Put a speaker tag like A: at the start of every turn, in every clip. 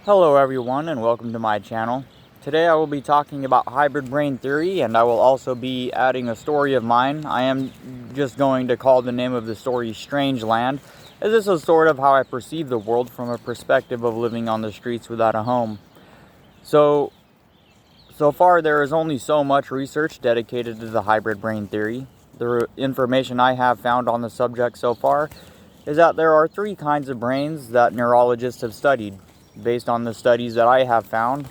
A: Hello everyone and welcome to my channel. Today I will be talking about hybrid brain theory, and I will also be adding a story of mine. I am just going to call the name of the story Strange Land, as this is sort of how I perceive the world from a perspective of living on the streets without a home. So far there is only so much research dedicated to the hybrid brain theory. The information I have found on the subject so far is that there are three kinds of brains that neurologists have studied. Based on the studies that I have found,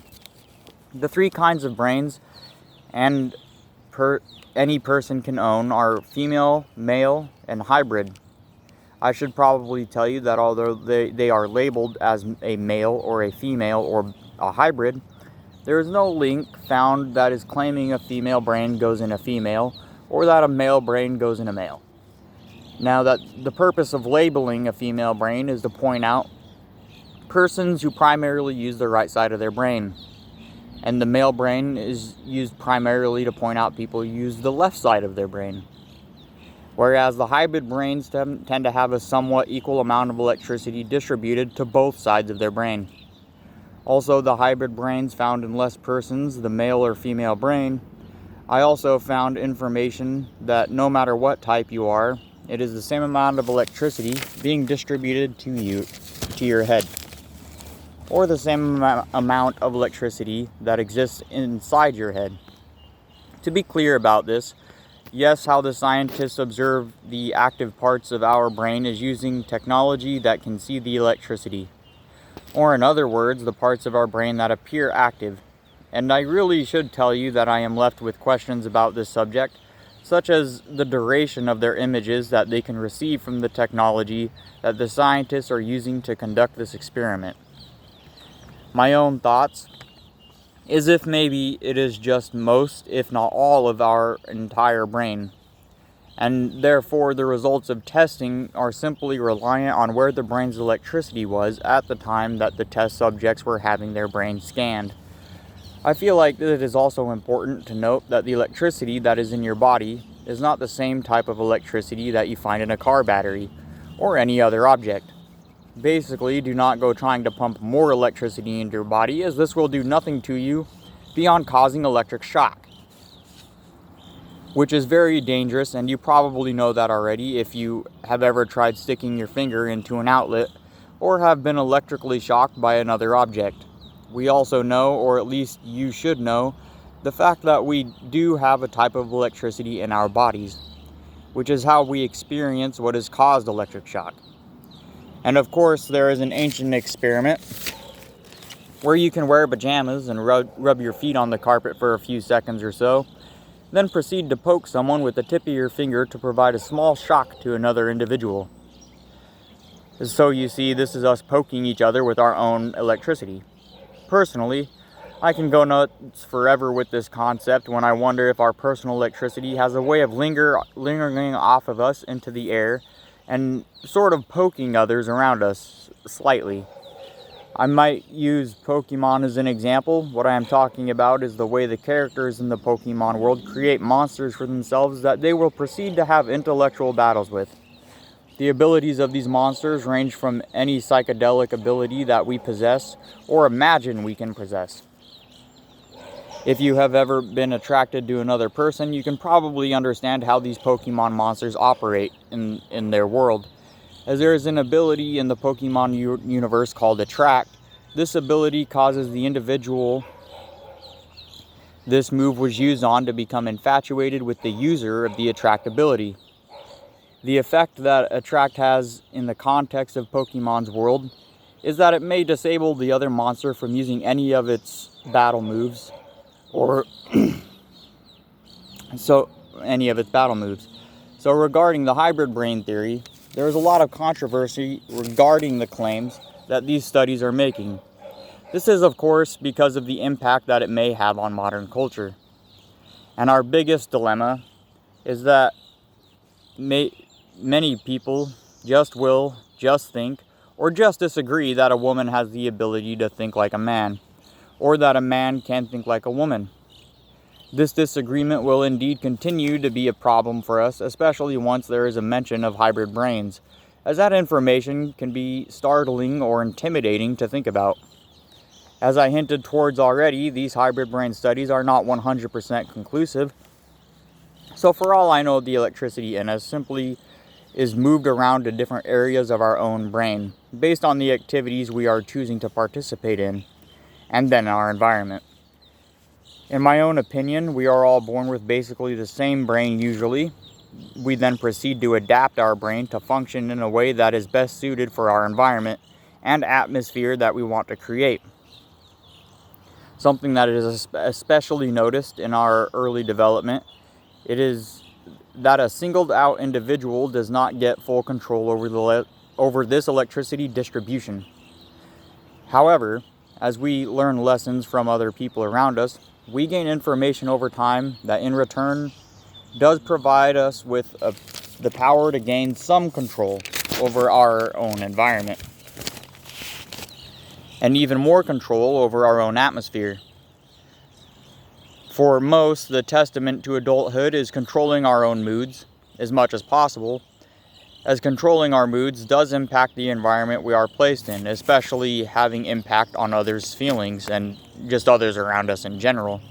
A: the three kinds of brains and any person can own are female, male, and hybrid. I should probably tell you that although they are labeled as a male or a female or a hybrid, there is no link found that is claiming a female brain goes in a female or that a male brain goes in a male. Now, that the purpose of labeling a female brain is to point out persons who primarily use the right side of their brain, and the male brain is used primarily to point out people who use the left side of their brain. Whereas the hybrid brains tend to have a somewhat equal amount of electricity distributed to both sides of their brain. Also, the hybrid brains found in less persons, the male or female brain, I also found information that no matter what type you are, it is the same amount of electricity being distributed to your head, or the same amount of electricity that exists inside your head. To be clear about this, yes, how the scientists observe the active parts of our brain is using technology that can see the electricity, or in other words, the parts of our brain that appear active. And I really should tell you that I am left with questions about this subject, such as the duration of their images that they can receive from the technology that the scientists are using to conduct this experiment. My own thoughts is if maybe it is just most, if not all, of our entire brain, and therefore the results of testing are simply reliant on where the brain's electricity was at the time that the test subjects were having their brains scanned. I feel like it is also important to note that the electricity that is in your body is not the same type of electricity that you find in a car battery or any other object. Basically, do not go trying to pump more electricity into your body, as this will do nothing to you beyond causing electric shock, which is very dangerous, and you probably know that already if you have ever tried sticking your finger into an outlet or have been electrically shocked by another object. We also know, or at least you should know, the fact that we do have a type of electricity in our bodies, which is how we experience what has caused electric shock. And of course, there is an ancient experiment where you can wear pajamas and rub your feet on the carpet for a few seconds or so, then proceed to poke someone with the tip of your finger to provide a small shock to another individual. So you see, this is us poking each other with our own electricity. Personally, I can go nuts forever with this concept when I wonder if our personal electricity has a way of lingering off of us into the air and sort of poking others around us slightly. I might use Pokemon as an example. What I am talking about is the way the characters in the Pokemon world create monsters for themselves that they will proceed to have intellectual battles with. The abilities of these monsters range from any psychedelic ability that we possess or imagine we can possess. If you have ever been attracted to another person, you can probably understand how these Pokemon monsters operate in their world. As there is an ability in the Pokemon universe called Attract, this ability causes the individual this move was used on to become infatuated with the user of the Attract ability. The effect that Attract has in the context of Pokemon's world is that it may disable the other monster from using any of its battle moves, So regarding the hybrid brain theory, there is a lot of controversy regarding the claims that these studies are making. This is, of course, because of the impact that it may have on modern culture. And our biggest dilemma is that many people just think, or just disagree that a woman has the ability to think like a man, or that a man can think like a woman. This disagreement will indeed continue to be a problem for us, especially once there is a mention of hybrid brains, as that information can be startling or intimidating to think about. As I hinted towards already, these hybrid brain studies are not 100% conclusive. So for all I know, the electricity in us simply is moved around to different areas of our own brain based on the activities we are choosing to participate in, and then our environment. In my own opinion, we are all born with basically the same brain usually. We then proceed to adapt our brain to function in a way that is best suited for our environment and atmosphere that we want to create. Something that is especially noticed in our early development, it is that a singled out individual does not get full control over this electricity distribution. However, as we learn lessons from other people around us, we gain information over time that in return does provide us with the power to gain some control over our own environment, and even more control over our own atmosphere. For most, the testament to adulthood is controlling our own moods as much as possible, as controlling our moods does impact the environment we are placed in, especially having impact on others' feelings and just others around us in general.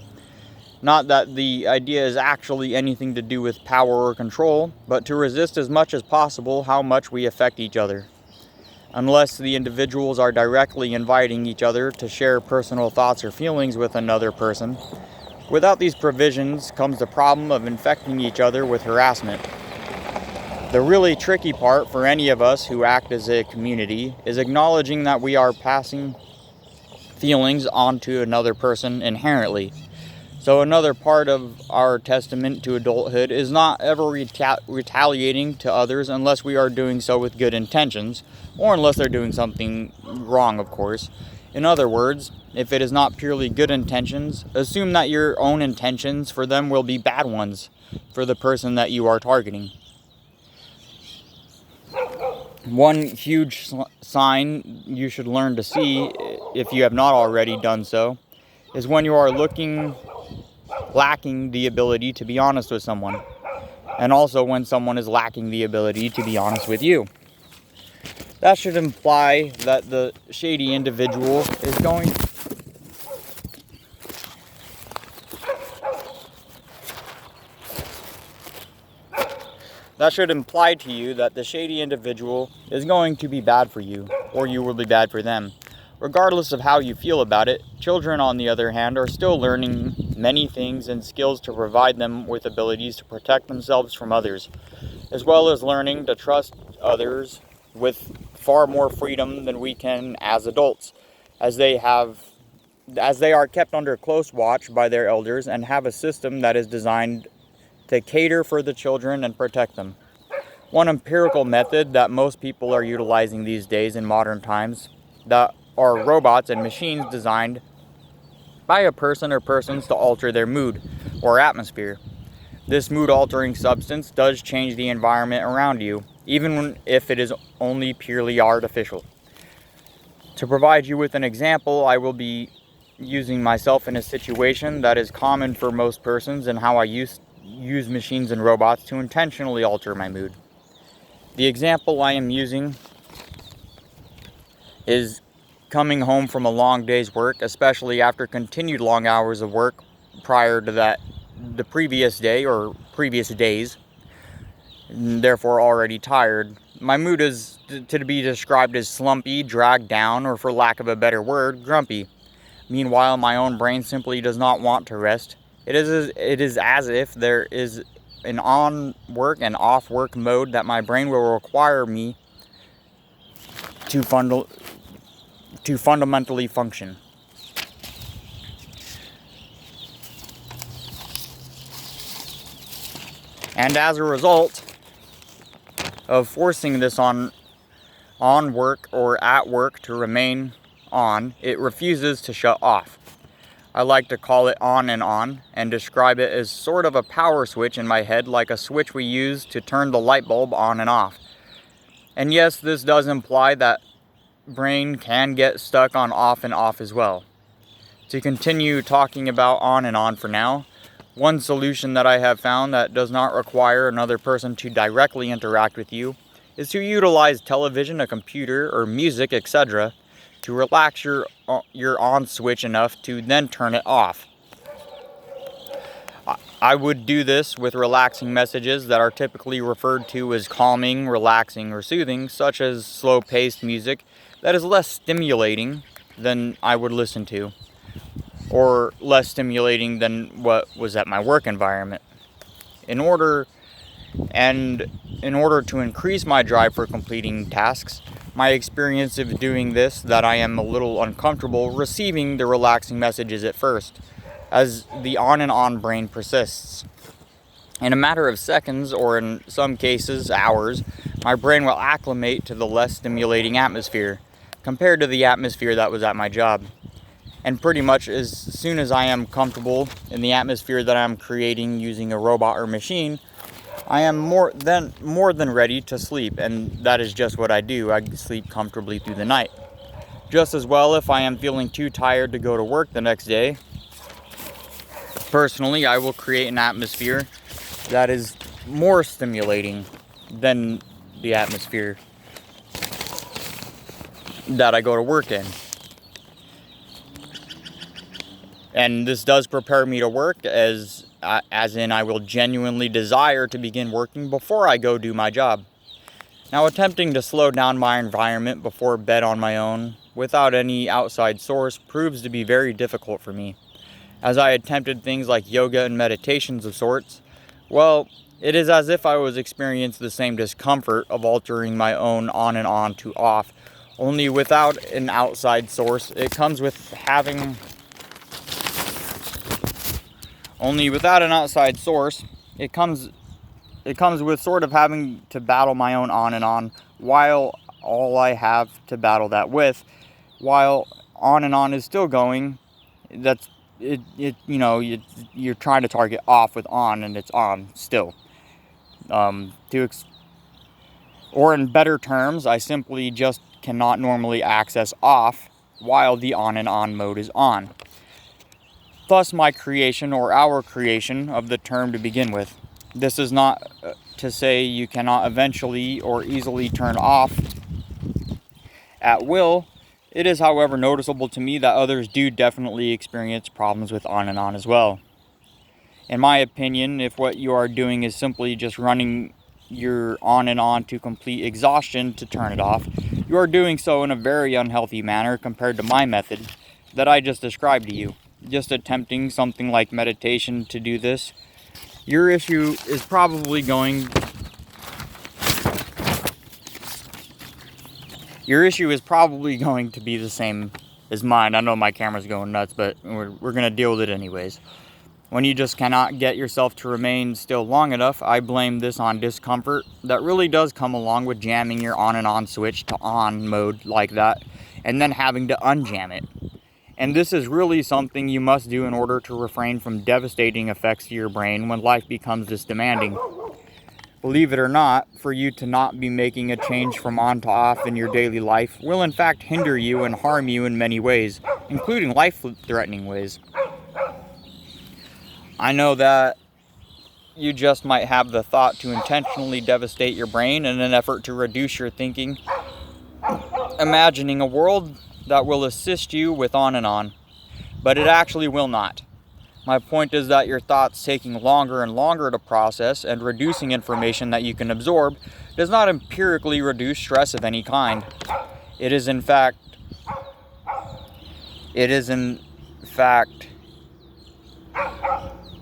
A: Not that the idea is actually anything to do with power or control, but to resist as much as possible how much we affect each other. Unless the individuals are directly inviting each other to share personal thoughts or feelings with another person, without these provisions comes the problem of infecting each other with harassment. The really tricky part for any of us who act as a community is acknowledging that we are passing feelings onto another person inherently. So another part of our testament to adulthood is not ever retaliating to others unless we are doing so with good intentions, or unless they're doing something wrong, of course. In other words, if it is not purely good intentions, assume that your own intentions for them will be bad ones for the person that you are targeting. One huge sign you should learn to see, if you have not already done so, is when you are lacking the ability to be honest with someone, and also when someone is lacking the ability to be honest with you. That should imply that the shady individual is going to be bad for you, or you will be bad for them. Regardless of how you feel about it, children, on the other hand, are still learning many things and skills to provide them with abilities to protect themselves from others, as well as learning to trust others with far more freedom than we can as adults, as they are kept under close watch by their elders and have a system that is designed to cater for the children and protect them. One empirical method that most people are utilizing these days in modern times that are robots and machines designed by a person or persons to alter their mood or atmosphere. This mood-altering substance does change the environment around you, even if it is only purely artificial. To provide you with an example, I will be using myself in a situation that is common for most persons and how I use machines and robots to intentionally alter my mood. The example I am using is coming home from a long day's work, especially after continued long hours of work prior to the previous day or previous days, and therefore already tired. My mood is to be described as slumpy, dragged down, or for lack of a better word, grumpy. Meanwhile, my own brain simply does not want to rest. It is as if there is an on work and off work mode that my brain will require me to fundamentally function. And as a result of forcing this on work or at work to remain on, it refuses to shut off. I like to call it on and describe it as sort of a power switch in my head, like a switch we use to turn the light bulb on and off. And yes, this does imply that brain can get stuck on off and off as well. To continue talking about on and on for now, one solution that I have found that does not require another person to directly interact with you is to utilize television, a computer, or music, etc., to relax your on switch enough to then turn it off. I would do this with relaxing messages that are typically referred to as calming, relaxing, or soothing, such as slow-paced music that is less stimulating than I would listen to, or less stimulating than what was at my work environment. In order to increase my drive for completing tasks, my experience of doing this, that I am a little uncomfortable receiving the relaxing messages at first, as the on and on brain persists. In a matter of seconds, or in some cases hours, my brain will acclimate to the less stimulating atmosphere compared to the atmosphere that was at my job. And pretty much as soon as I am comfortable in the atmosphere that I'm creating using a robot or machine, I am more than ready to sleep, and that is just what I do. I sleep comfortably through the night. Just as well if I am feeling too tired to go to work the next day. Personally, I will create an atmosphere that is more stimulating than the atmosphere that I go to work in. And this does prepare me to work, as in I will genuinely desire to begin working before I go do my job. Now, attempting to slow down my environment before bed on my own, without any outside source, proves to be very difficult for me. As I attempted things like yoga and meditations of sorts, well, it is as if I was experiencing the same discomfort of altering my own on and on to off, only without an outside source. Only without an outside source, it comes with sort of having to battle my own on and on, while all I have to battle that with, while on and on is still going. That's it. You're trying to target off with on, and it's on still. Or in better terms, I simply just cannot normally access off while the on and on mode is on. Thus my creation, or our creation, of the term to begin with. This is not to say you cannot eventually or easily turn off at will. It is, however, noticeable to me that others do definitely experience problems with on and on as well. In my opinion, if what you are doing is simply just running your on and on to complete exhaustion to turn it off, you are doing so in a very unhealthy manner compared to my method that I just described to you. Just attempting something like meditation to do this, your issue is probably going to be the same as mine. I know my camera's going nuts, but we're going to deal with it anyways. When you just cannot get yourself to remain still long enough, I blame this on discomfort that really does come along with jamming your on and on switch to on mode like that, and then having to unjam it. And this is really something you must do in order to refrain from devastating effects to your brain when life becomes this demanding. Believe it or not, for you to not be making a change from on to off in your daily life will in fact hinder you and harm you in many ways, including life-threatening ways. I know that you just might have the thought to intentionally devastate your brain in an effort to reduce your thinking, imagining a world that will assist you with on and on, but it actually will not. My point is that your thoughts taking longer and longer to process and reducing information that you can absorb does not empirically reduce stress of any kind. It is in fact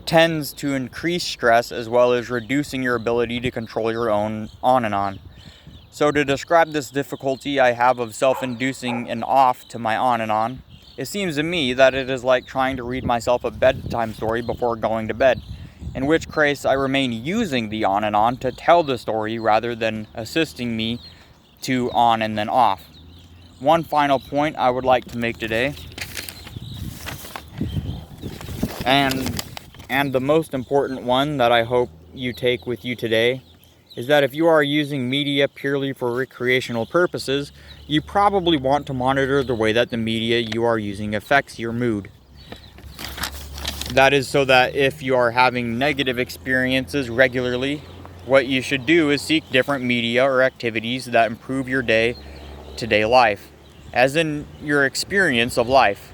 A: tends to increase stress, as well as reducing your ability to control your own on and on. So to describe this difficulty I have of self-inducing an off to my on and on, it seems to me that it is like trying to read myself a bedtime story before going to bed, in which case I remain using the on and on to tell the story rather than assisting me to on and then off. One final point I would like to make today, and the most important one that I hope you take with you today, is that if you are using media purely for recreational purposes, you probably want to monitor the way that the media you are using affects your mood. That is so that if you are having negative experiences regularly, what you should do is seek different media or activities that improve your day-to-day life. as in your experience of life.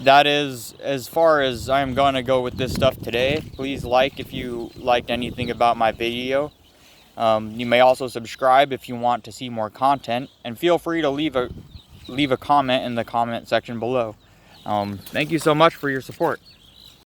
A: That is as far as I'm going to go with this stuff today. Please like if you liked anything about my video. You may also subscribe if you want to see more content, and feel free to leave a comment in the comment section below. Thank you so much for your support.